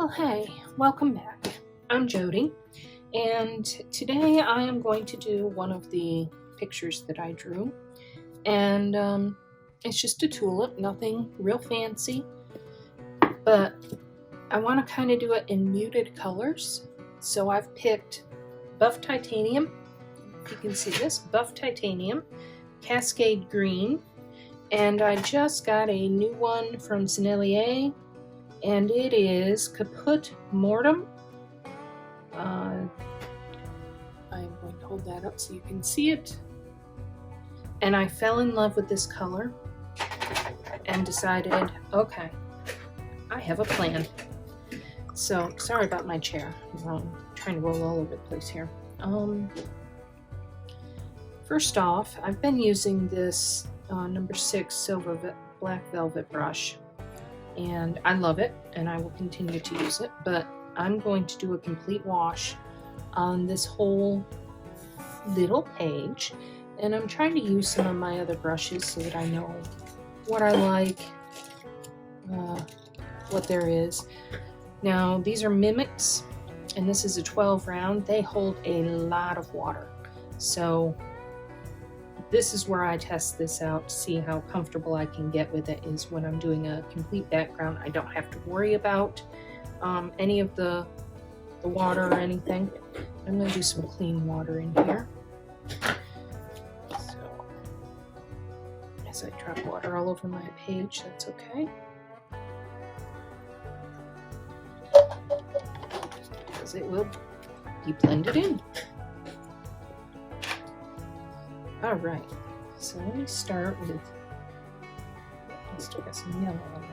Well, hey, welcome back. I'm Jody, and today I am going to do one of the pictures that I drew, and it's just a tulip, nothing real fancy, but I want to kind of do it in muted colors. So I've picked buff titanium, if you can see this, buff titanium, cascade green, and I just got a new one from Sennelier, and it is Caput Mortem. I'm going to hold that up so you can see it. And I fell in love with this color and decided, okay, I have a plan. So, sorry about my chair. I'm trying to roll all over the place here. First off, I've been using this number 6 silver black velvet brush, and I love it, and I will continue to use it, but I'm going to do a complete wash on this whole little page, and I'm trying to use some of my other brushes so that I know what I like, what there is. Now, these are Mimics, and this is a 12 round. They hold a lot of water, so this is where I test this out to see how comfortable I can get with it, is when I'm doing a complete background. I don't have to worry about any of the water or anything. I'm going to do some clean water in here. So, as I drop water all over my page, that's okay. Because it will be blended in. All right, so let me start with, I still got some yellow on there.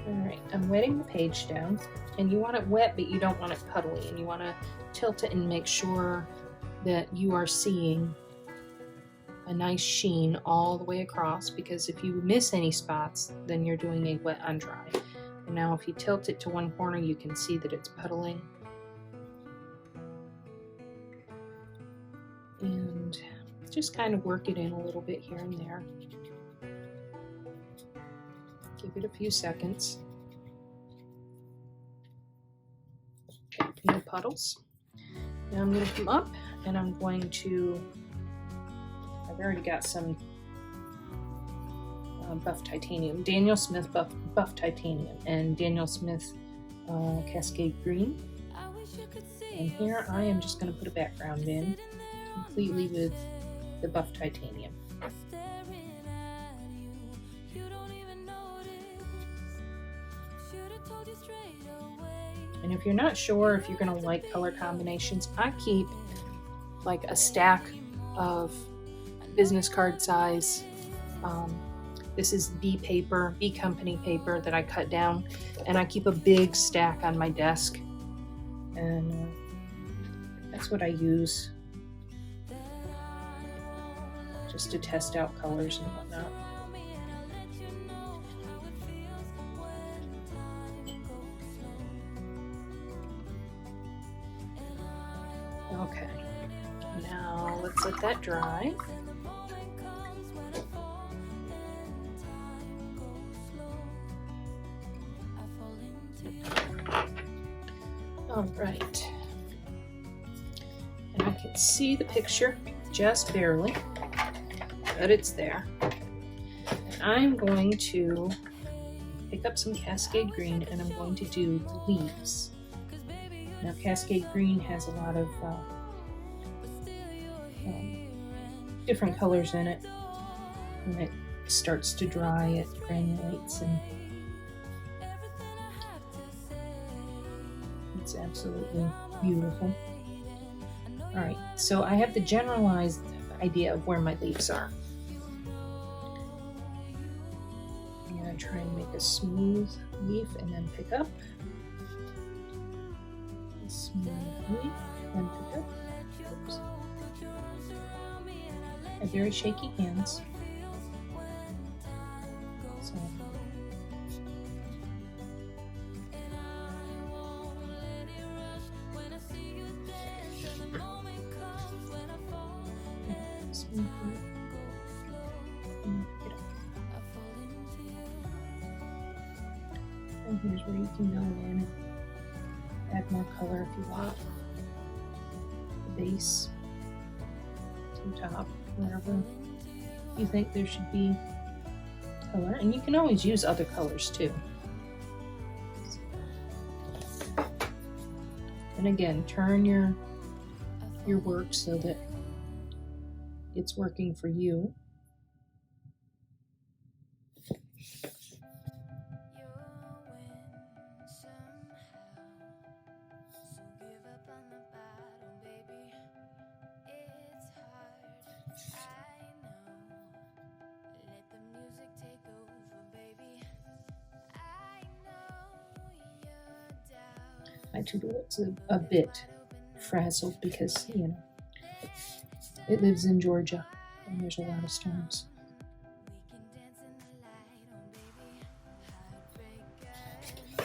All right, I'm wetting the page down, and you want it wet, but you don't want it puddly, and you want to tilt it and make sure that you are seeing a nice sheen all the way across, because if you miss any spots, then you're doing a wet on dry. And now if you tilt it to one corner, you can see that it's puddling. And just kind of work it in a little bit here and there. Give it a few seconds. Okay, no puddles. Now I'm going to come up, and I'm going to, I've already got some buff titanium, Daniel Smith buff titanium, and Daniel Smith cascade green. And here I am just going to put a background in completely with the buff titanium. And if you're not sure if you're going to like color combinations, I keep like a stack of business card size. This is B paper, B company paper that I cut down, and I keep a big stack on my desk, and that's what I use just to test out colors and whatnot. Okay, now let's let that dry. All right, and I can see the picture just barely, but it's there. And I'm going to pick up some cascade green, and I'm going to do the leaves. Now, cascade green has a lot of different colors in it. When it starts to dry, it granulates, and it's absolutely beautiful. All right, so I have the generalized idea of where my leaves are. I'm going to try and make a smooth leaf and then pick up. A smooth leaf and pick up. Oops. I have very shaky hands. So smooth leaf and pick it up. And here's where you can go in and add more color if you want. The base to the top, wherever you think there should be color. And you can always use other colors too. And again, turn your work so that it's working for you. My tulip's a bit frazzled because, you know, it lives in Georgia and there's a lot of storms.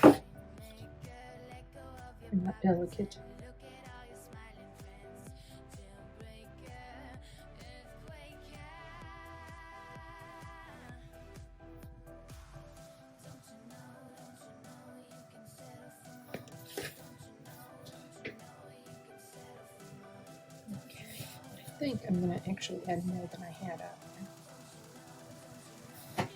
They're not delicate. I think I'm going to actually add more than I had out there.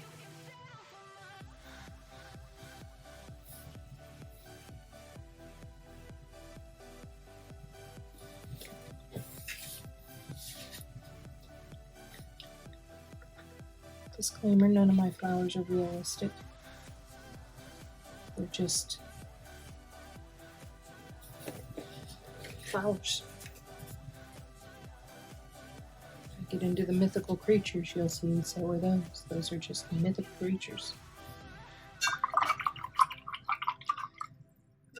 Disclaimer, none of my flowers are realistic. They're just flowers. Get into the mythical creatures, you'll see, so are those. Those are just mythical creatures.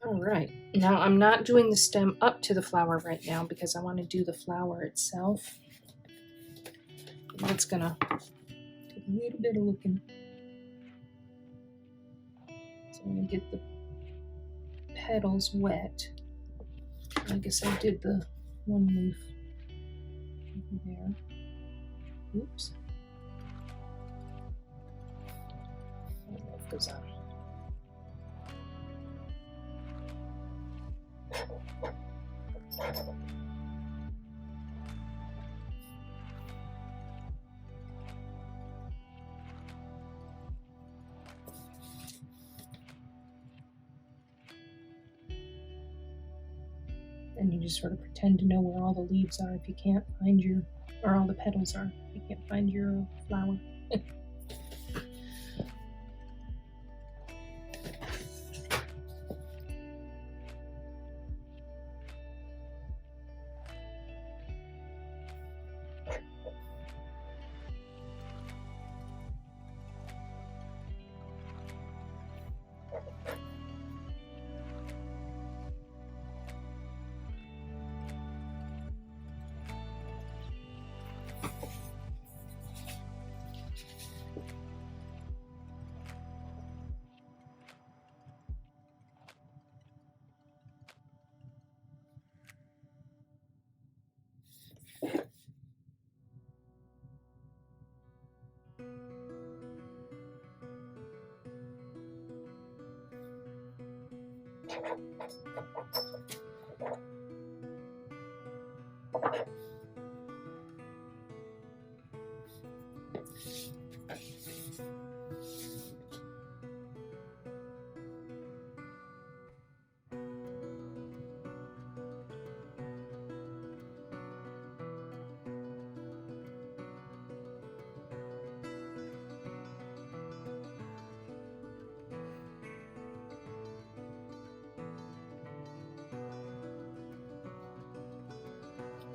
Alright, now I'm not doing the stem up to the flower right now because I want to do the flower itself. That's gonna take a little bit of looking. So I'm gonna get the petals wet. I guess I did the one leaf over there. Oops. I don't know if it goes on. And you just sort of pretend to know where all the leaves are if you can't find your, or all the petals are, if you can't find your flower.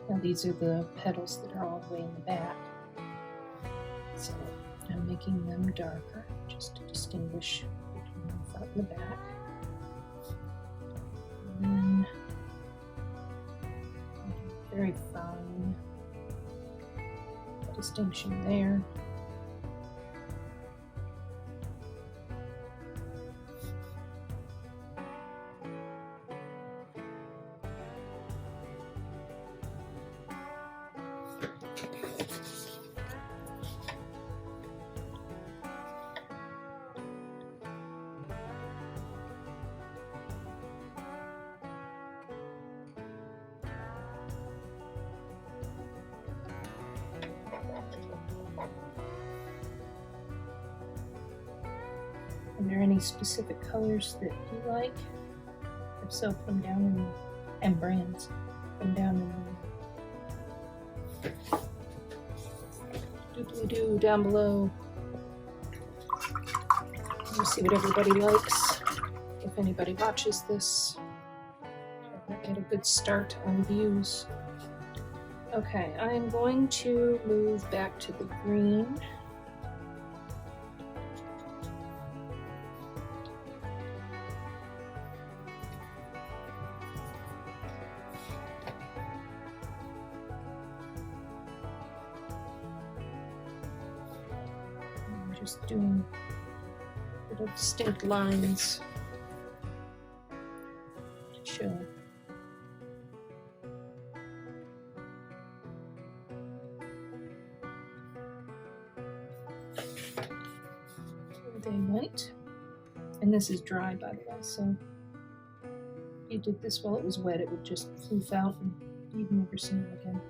Now these are the petals that are all the way in the back. So I'm making them darker just to distinguish between the front and the back. And then very fine distinction there. Are there any specific colors that you like? If so, put them down in the, and brands, put them down in the doobly-doo down below. Let's see what everybody likes. If anybody watches this, I'll get a good start on views. Okay, I am going to move back to the green. I'm just doing a bit of distinct lines to show. They went, and this is dry, by the way, so if you did this while it was wet, it would just floof out and you'd never see them again.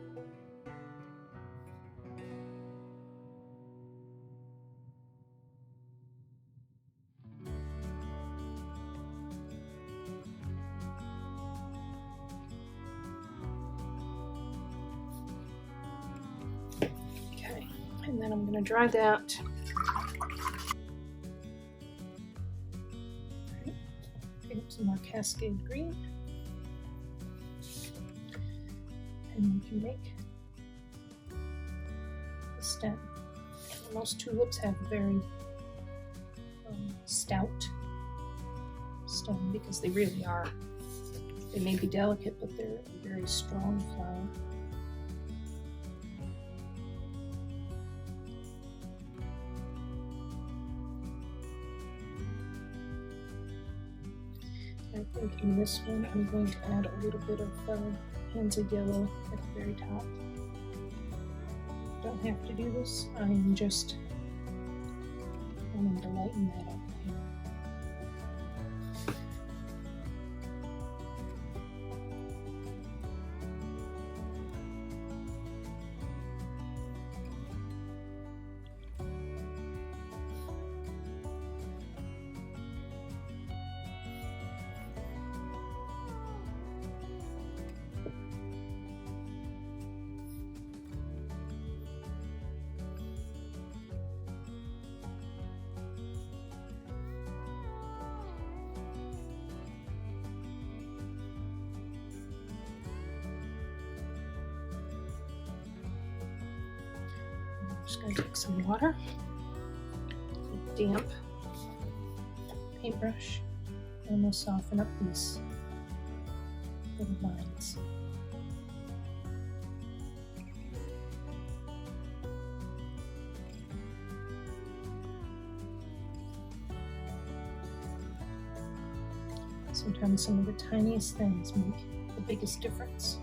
Okay, and then I'm going to dry that. Some more Cascade green, and we can make the stem. Most tulips have a very stout stem because they really are. They may be delicate, but they're a very strong flower. I think in this one I'm going to add a little bit of hands of yellow at the very top. Don't have to do this, I am just wanting to lighten that up here. I'm just going to take some water, a damp paintbrush, and we'll soften up these little lines. Sometimes some of the tiniest things make the biggest difference.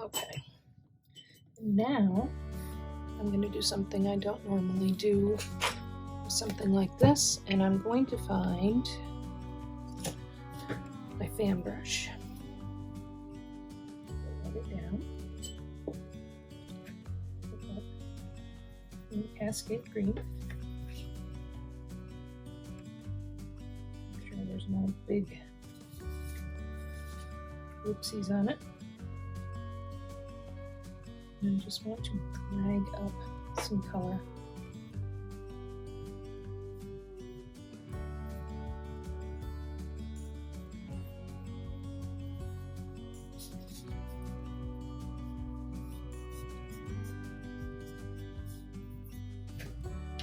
Okay, now I'm going to do something I don't normally do, something like this, and I'm going to find my fan brush. Let it down. Put that in the Cascade green. Make sure there's no big whoopsies on it. And I just want to drag up some color.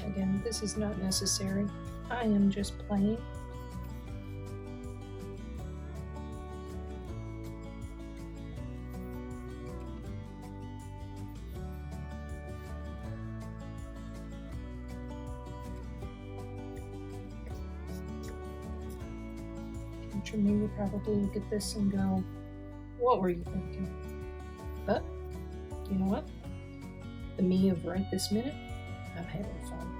Again, this is not necessary. I am just playing. future me would probably look at this and go, what were you thinking? But, you know what? The me of right this minute, I'm having fun.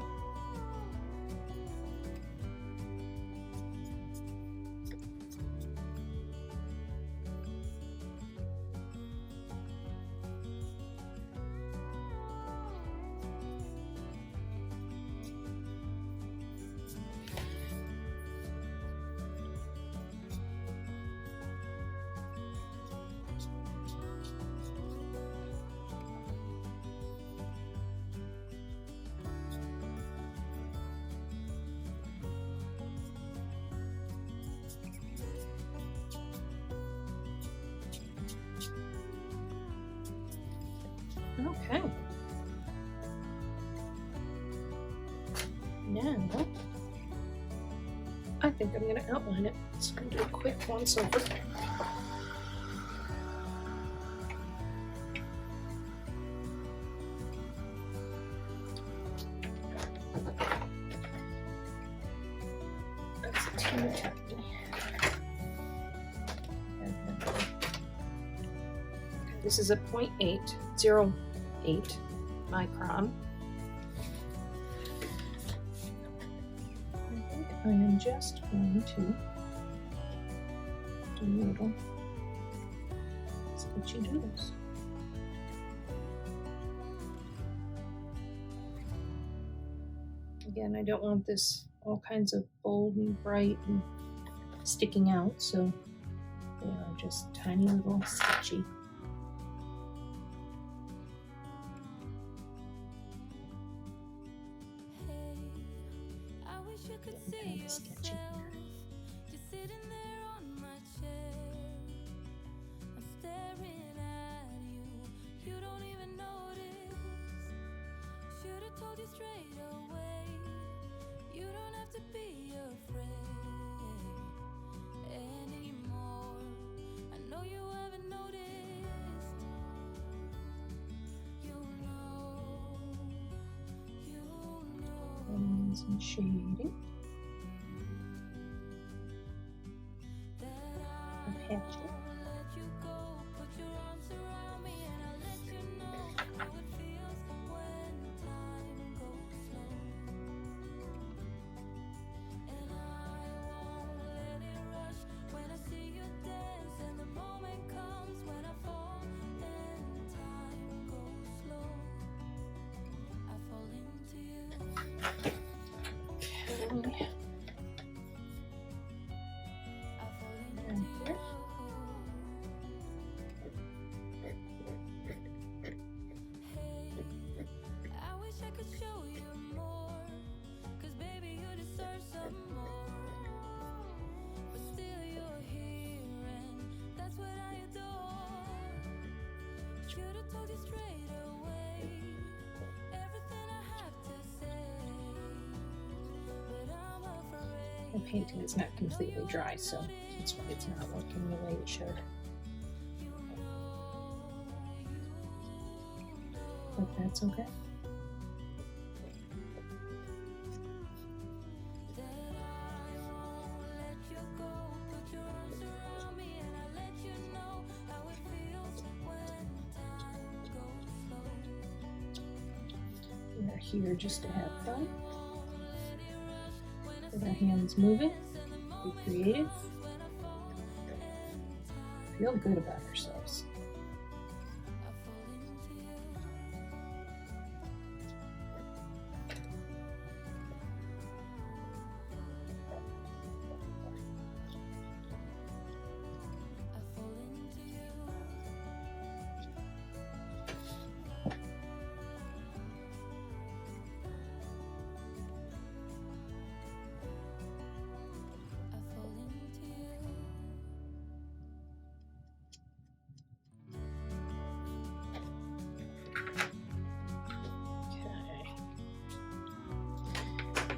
Okay. Now, I think I'm going to outline it. So I'm going to do a quick once over. That's a teeny tiny. This is a 0.808 micron. I think I am just going to do little sketchy doodles. Again, I don't want this all kinds of bold and bright and sticking out, so they are just tiny little sketchy. Sketchy here. Just sitting there on my chair. I'm staring at you. You don't even notice. Should have told you straight away. You don't have to be afraid anymore. I know you haven't noticed. You know. And some shading. Hatchet. Should've told you straight away everything I have to say, but I'm afraid. The painting is not completely dry, so that's why it's not working the way it should. But that's okay. We're here just to have fun. With our hands moving, be creative, feel good about ourselves.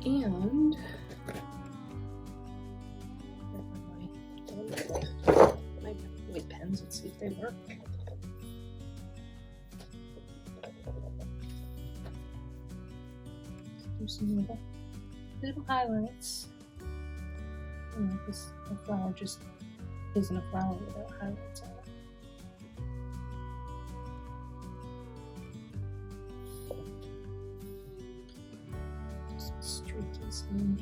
And my white pens, let's see if they work. Do some little highlights. I like this A flower just isn't a flower without highlights on it. Just streaky some.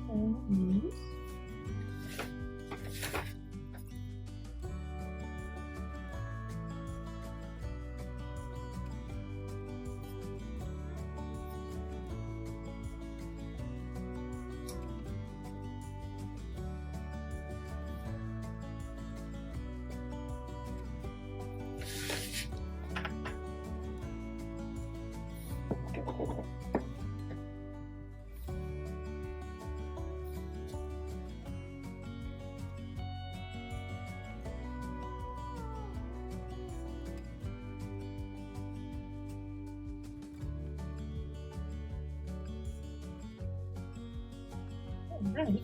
And right.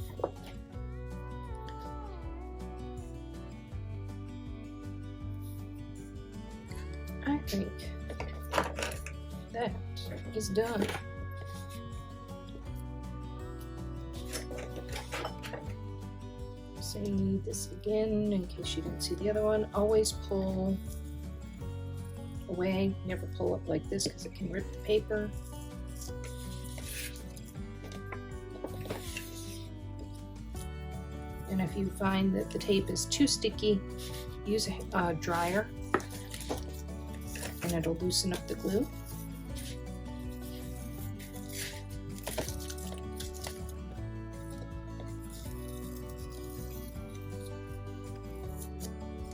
I think that is done. Say this again in case you didn't see the other one. Always pull away, never pull up like this because it can rip the paper. And if you find that the tape is too sticky, use a dryer and it'll loosen up the glue.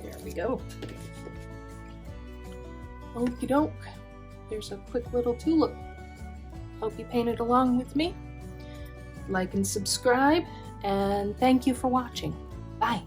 There we go. Okie doke. There's a quick little tulip. Hope you painted along with me. Like and subscribe, and thank you for watching. Bye.